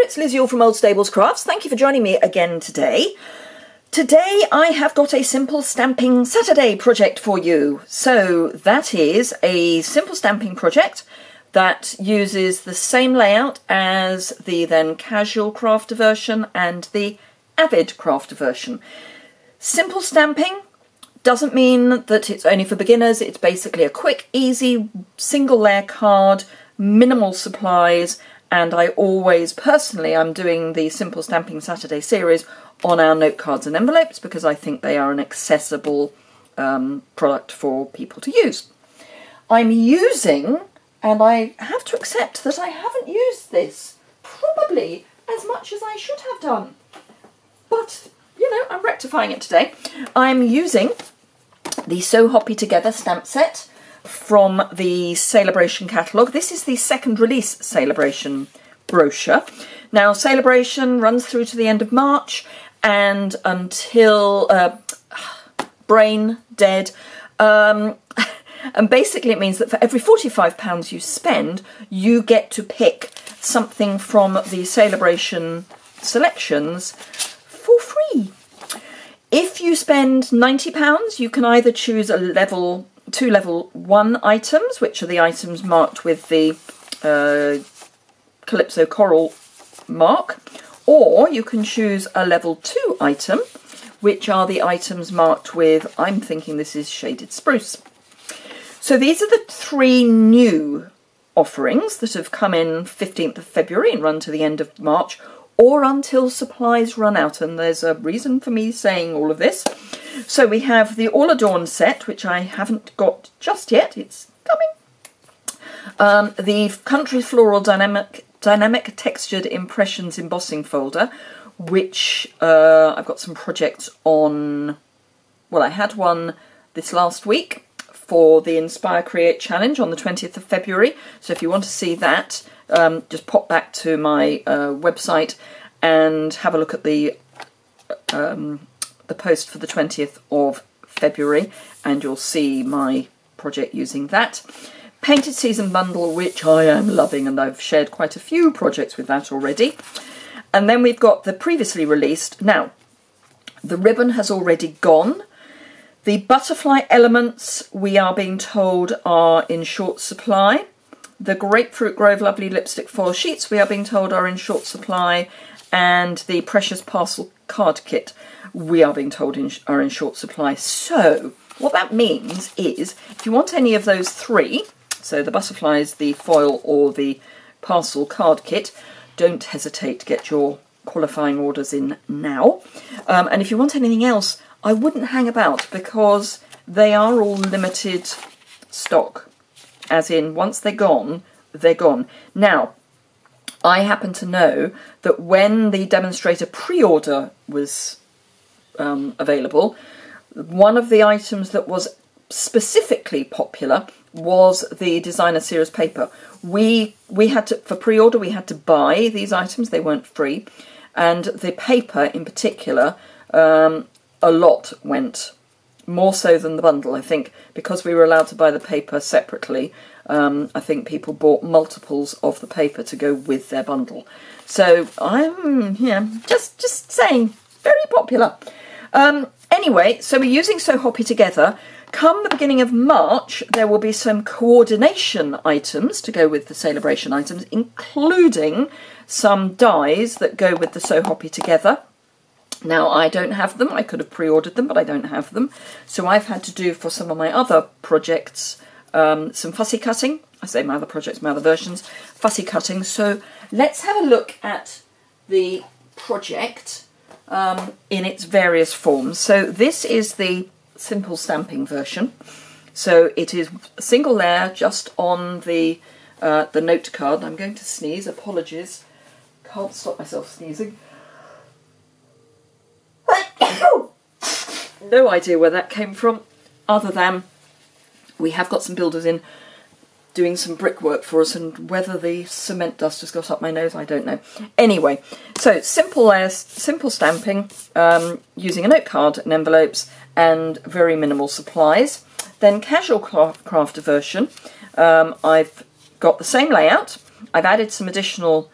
it's Liz Yuille from Old Stables Crafts. Thank you for joining me again today. Today I have got a simple stamping Saturday project for you. So that is a simple stamping project that uses the same layout as the then casual crafter version and the avid crafter version. Simple stamping doesn't mean that it's only for beginners. It's basically a quick, easy, single layer card, minimal supplies, and I always, personally, I'm doing the Simple Stamping Saturday series on our note cards and envelopes because I think they are an accessible product for people to use. I'm using, and I have to accept that I haven't used this probably as much as I should have done, but you know, I'm rectifying it today. I'm using the So Hoppy Together stamp set from the sale-a-bration catalogue. This is the second release sale-a-bration brochure. Now, sale-a-bration runs through to the end of March and until brain dead. And basically it means that for every £45 you spend, you get to pick something from the sale-a-bration selections for free. If you spend £90, you can either choose two level 1 items, which are the items marked with the Calypso Coral mark, or you can choose a level 2 item, which are the items marked with, I'm thinking this is shaded spruce. So these are the 3 new offerings that have come in 15th of February and run to the end of March, or until supplies run out, and there's a reason for me saying all of this. So we have the All Adorned set, which I haven't got just yet, it's coming. The Country Floral Dynamic Textured Impressions Embossing folder, which I've got some projects on. Well, I had one this last week for the Inspire Create Challenge on the 20th of February, so if you want to see that, just pop back to my website and have a look at the post for the 20th of February, and you'll see my project using that. Painted Season Bundle, which I am loving, and I've shared quite a few projects with that already. And then we've got the previously released. Now, the ribbon has already gone. The butterfly elements, we are being told, are in short supply. The Grapefruit Grove Lovely Lipstick Foil Sheets, we are being told, are in short supply. And the Precious Parcel Card Kit, we are being told are in short supply. So what that means is, if you want any of those 3, so the butterflies, the foil, or the parcel card kit, don't hesitate to get your qualifying orders in now. And if you want anything else, I wouldn't hang about, because they are all limited stock. As in, once they're gone, they're gone. Now, I happen to know that when the demonstrator pre-order was available, one of the items that was specifically popular was the designer series paper. We had to, for pre-order, we had to buy these items. They weren't free. And the paper in particular, a lot went, more so than the bundle. I think because we were allowed to buy the paper separately, I think people bought multiples of the paper to go with their bundle. So I'm just saying, very popular. Anyway, so we're using So Hoppy Together. Come the beginning of March, there will be some coordination items to go with the sale-a-bration items, including some dies that go with the So Hoppy Together. Now, I don't have them. I could have pre-ordered them, but I don't have them. So I've had to do, for some of my other projects, some fussy cutting. I say my other projects, my other versions, fussy cutting. So let's have a look at the project in its various forms. So this is the simple stamping version. So it is a single layer just on the note card. I'm going to sneeze. Apologies. Can't stop myself sneezing. No idea where that came from, other than we have got some builders in doing some brickwork for us, and whether the cement dust has got up my nose, I don't know. Anyway, so simple stamping, using a note card and envelopes and very minimal supplies. Then casual crafter version, I've got the same layout. I've added some additional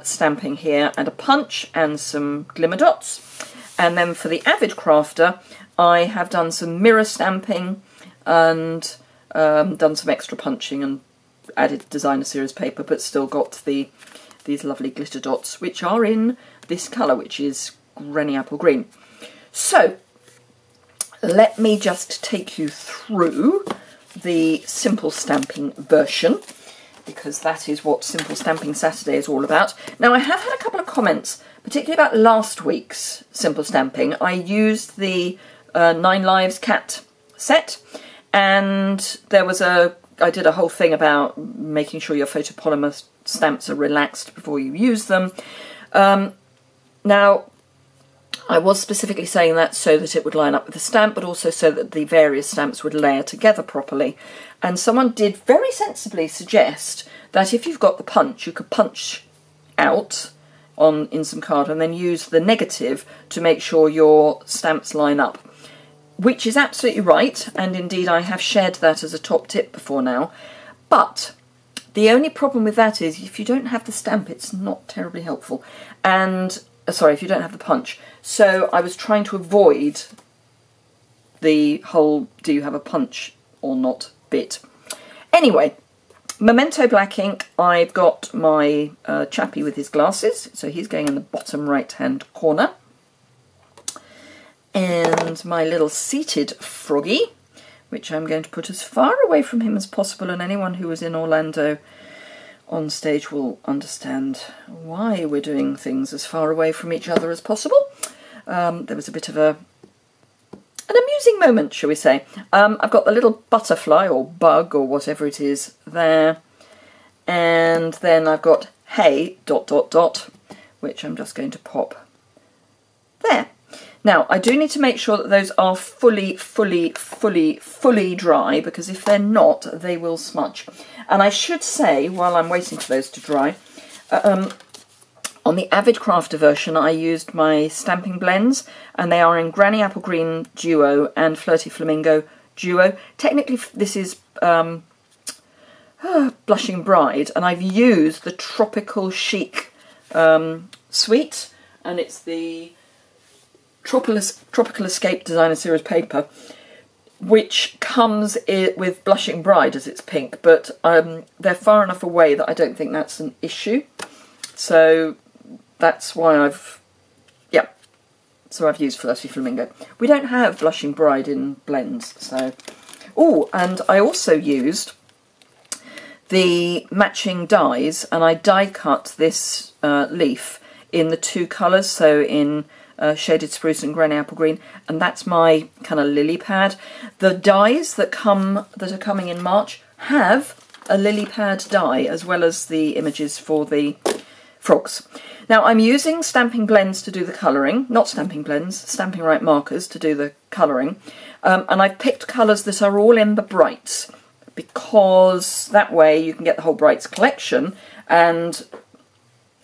stamping here and a punch and some glimmer dots. And then for the Avid Crafter, I have done some mirror stamping and done some extra punching and added designer series paper, but still got these lovely glitter dots, which are in this colour, which is Granny Apple Green. So let me just take you through the simple stamping version, because that is what Simple Stamping Saturday is all about. Now, I have had a couple of comments, particularly about last week's Simple Stamping. I used the 9 Lives cat set, and I did a whole thing about making sure your photopolymer stamps are relaxed before you use them. Now, I was specifically saying that so that it would line up with the stamp, but also so that the various stamps would layer together properly. And someone did very sensibly suggest that if you've got the punch, you could punch out in some card and then use the negative to make sure your stamps line up, which is absolutely right. And indeed, I have shared that as a top tip before now. But the only problem with that is if you don't have the stamp, it's not terribly helpful. And sorry, if you don't have the punch. So I was trying to avoid the whole do you have a punch or not bit. Anyway, Memento black ink. I've got my chappie with his glasses, so he's going in the bottom right hand corner. And my little seated froggy, which I'm going to put as far away from him as possible, and anyone who was in Orlando on stage will understand why we're doing things as far away from each other as possible. There was a bit of an amusing moment, shall we say. I've got the little butterfly or bug or whatever it is there, and then I've got hey ... which I'm just going to pop there. Now, I do need to make sure that those are fully dry, because if they're not, they will smudge. And I should say, while I'm waiting for those to dry, on the Avid Crafter version, I used my stamping blends, and they are in Granny Apple Green Duo and Flirty Flamingo Duo. Technically, this is Blushing Bride, and I've used the Tropical Chic suite, and it's the Tropical Escape Designer Series paper, which comes with Blushing Bride as its pink, but they're far enough away that I don't think that's an issue. So that's why I've used Flirty Flamingo. We don't have Blushing Bride in blends, so... Oh, and I also used the matching dies, and I die cut this leaf in the 2 colours, so in Shaded Spruce and Granny Apple Green, and that's my kind of lily pad. The dies that are coming in March have a lily pad die, as well as the images for the frogs. Now, I'm using stamping blends to do the colouring, not stamping blends, Stamping Right markers to do the colouring, and I've picked colours that are all in the brights, because that way you can get the whole brights collection. And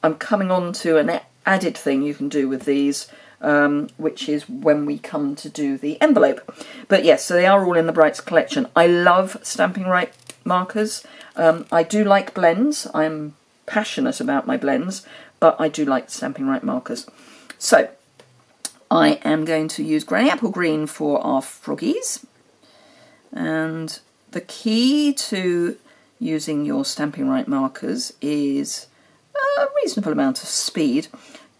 I'm coming on to an added thing you can do with these, which is when we come to do the envelope. But yes, so they are all in the brights collection. I love Stamping Right markers. I do like blends. I'm passionate about my blends, but I do like Stamping Right markers. So I am going to use Granny Apple Green for our froggies, and the key to using your Stamping Right markers is a reasonable amount of speed.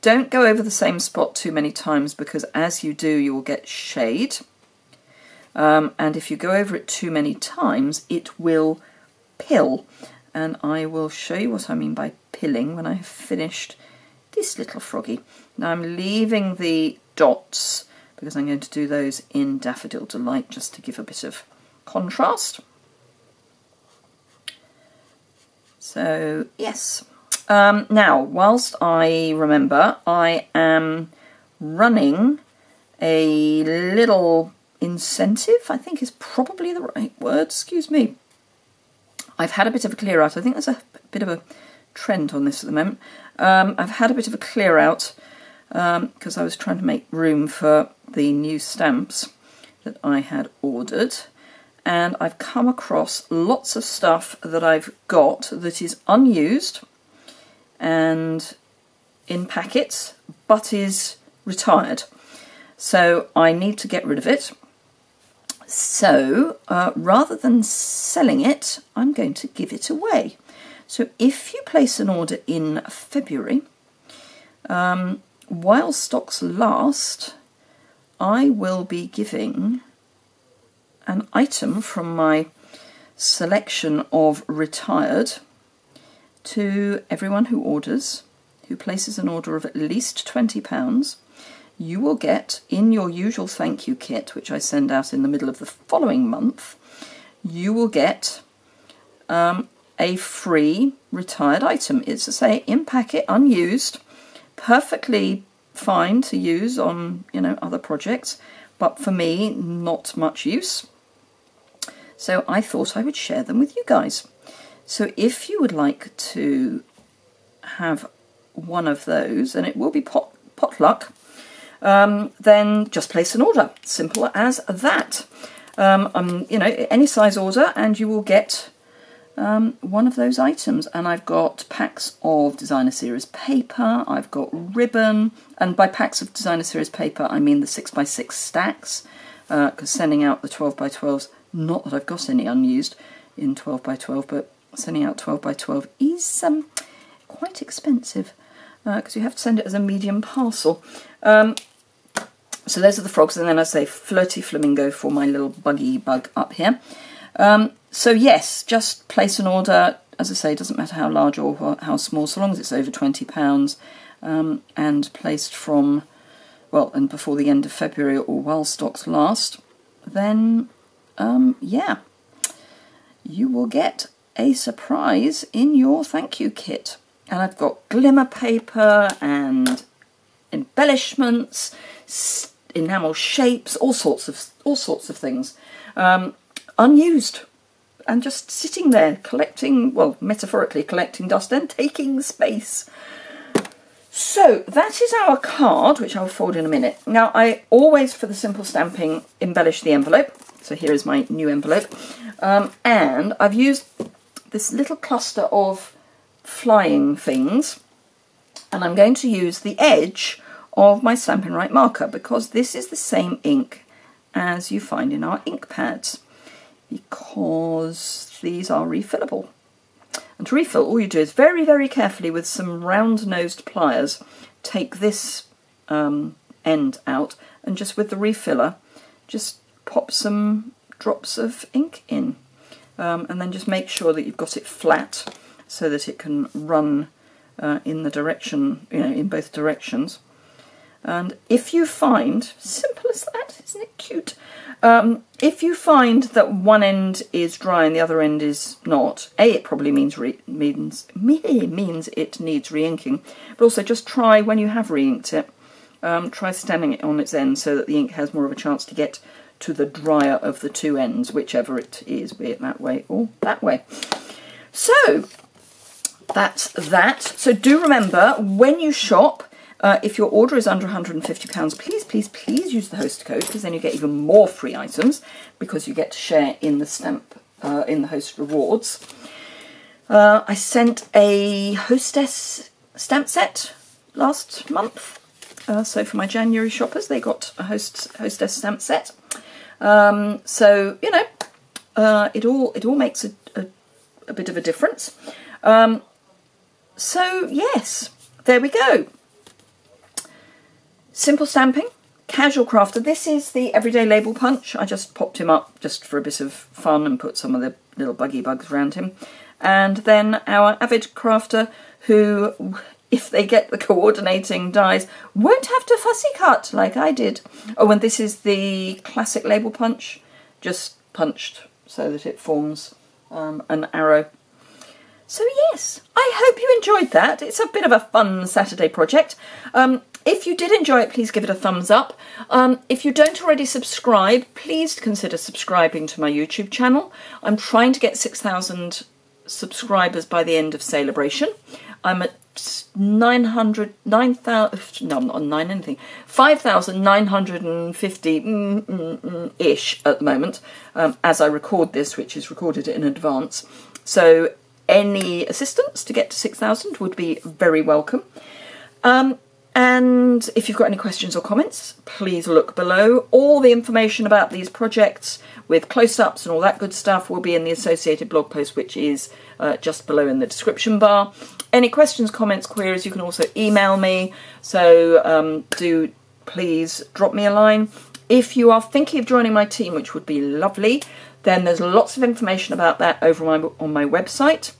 Don't go over the same spot too many times, because as you do, you will get shade. And if you go over it too many times, it will pill. And I will show you what I mean by pilling when I have finished this little froggy. Now I'm leaving the dots, because I'm going to do those in Daffodil Delight, just to give a bit of contrast. So, yes. Now, whilst I remember, I am running a little incentive, I think is probably the right word, excuse me. I've had a bit of a clear out. I think there's a bit of a trend on this at the moment. I've had a bit of a clear out because I was trying to make room for the new stamps that I had ordered. And I've come across lots of stuff that I've got that is unused, and in packets, but is retired. So I need to get rid of it. So rather than selling it, I'm going to give it away. So if you place an order in February, while stocks last, I will be giving an item from my selection of retired to everyone who orders, who places an order of at least £20. You will get, in your usual thank you kit, which I send out in the middle of the following month, you will get a free retired item. It's to say in packet, unused, perfectly fine to use on, you know, other projects, but for me, not much use. So I thought I would share them with you guys. So if you would like to have one of those, and it will be potluck, then just place an order. Simple as that. You know, any size order, and you will get one of those items. And I've got packs of designer series paper, I've got ribbon, and by packs of designer series paper I mean the 6x6 stacks, because sending out the 12x12s, not that I've got any unused in 12x12, but sending out 12x12 is quite expensive, because you have to send it as a medium parcel. So those are the frogs, and then I say flirty flamingo for my little buggy bug up here. So yes, just place an order. As I say, it doesn't matter how large or how small, so long as it's over £20, and placed from, well, and before the end of February or while stocks last, then yeah, you will get a surprise in your thank you kit. And I've got glimmer paper and embellishments, enamel shapes, all sorts of things, unused, and just sitting there collecting, well, metaphorically collecting dust and taking space. So that is our card, which I'll fold in a minute. Now I always, for the simple stamping, embellish the envelope. So here is my new envelope, and I've used this little cluster of flying things, and I'm going to use the edge of my Stampin' Right marker, because this is the same ink as you find in our ink pads, because these are refillable. And to refill, all you do is very, very carefully with some round-nosed pliers take this end out, and just with the refiller just pop some drops of ink in, and then just make sure that you've got it flat so that it can run in the direction, you know, in both directions. And if you find, simple as that, isn't it cute? If you find that one end is dry and the other end is not, it probably means it needs re-inking. But also just try, when you have re-inked it, try standing it on its end so that the ink has more of a chance to get to the drier of the two ends, whichever it is, be it that way or that way. So that's that. So do remember, when you shop, if your order is under £150, please, please, please use the host code, because then you get even more free items, because you get to share in the stamp, in the host rewards. I sent a hostess stamp set last month, so for my January shoppers, they got a hostess stamp set. So you know, it all makes a bit of a difference. So yes, there we go. Simple stamping, casual crafter. This is the Everyday Label Punch. I just popped him up just for a bit of fun and put some of the little buggy bugs around him. And then our avid crafter, who, if they get the coordinating dies, won't have to fussy cut like I did. Oh, and this is the classic label punch, just punched so that it forms an arrow. So yes, I hope you enjoyed that. It's a bit of a fun Saturday project. If you did enjoy it, please give it a thumbs up. If you don't already subscribe, please consider subscribing to my YouTube channel. I'm trying to get 6,000 subscribers by the end of sale-a-bration. I'm at 5,950-ish at the moment, as I record this, which is recorded in advance. So any assistance to get to 6,000 would be very welcome. And if you've got any questions or comments, please look below. All the information about these projects with close-ups and all that good stuff will be in the associated blog post, which is just below in the description bar. Any questions, comments, queries, you can also email me. So do please drop me a line. If you are thinking of joining my team, which would be lovely, then there's lots of information about that over on my website.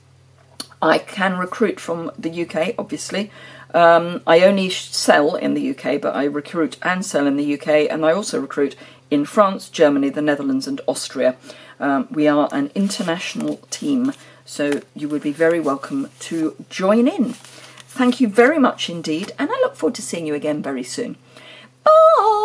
I can recruit from the UK, obviously. I only sell in the UK, but I recruit and sell in the UK, and I also recruit in France, Germany, the Netherlands and Austria. We are an international team, so you would be very welcome to join in. Thank you very much indeed, and I look forward to seeing you again very soon. Bye!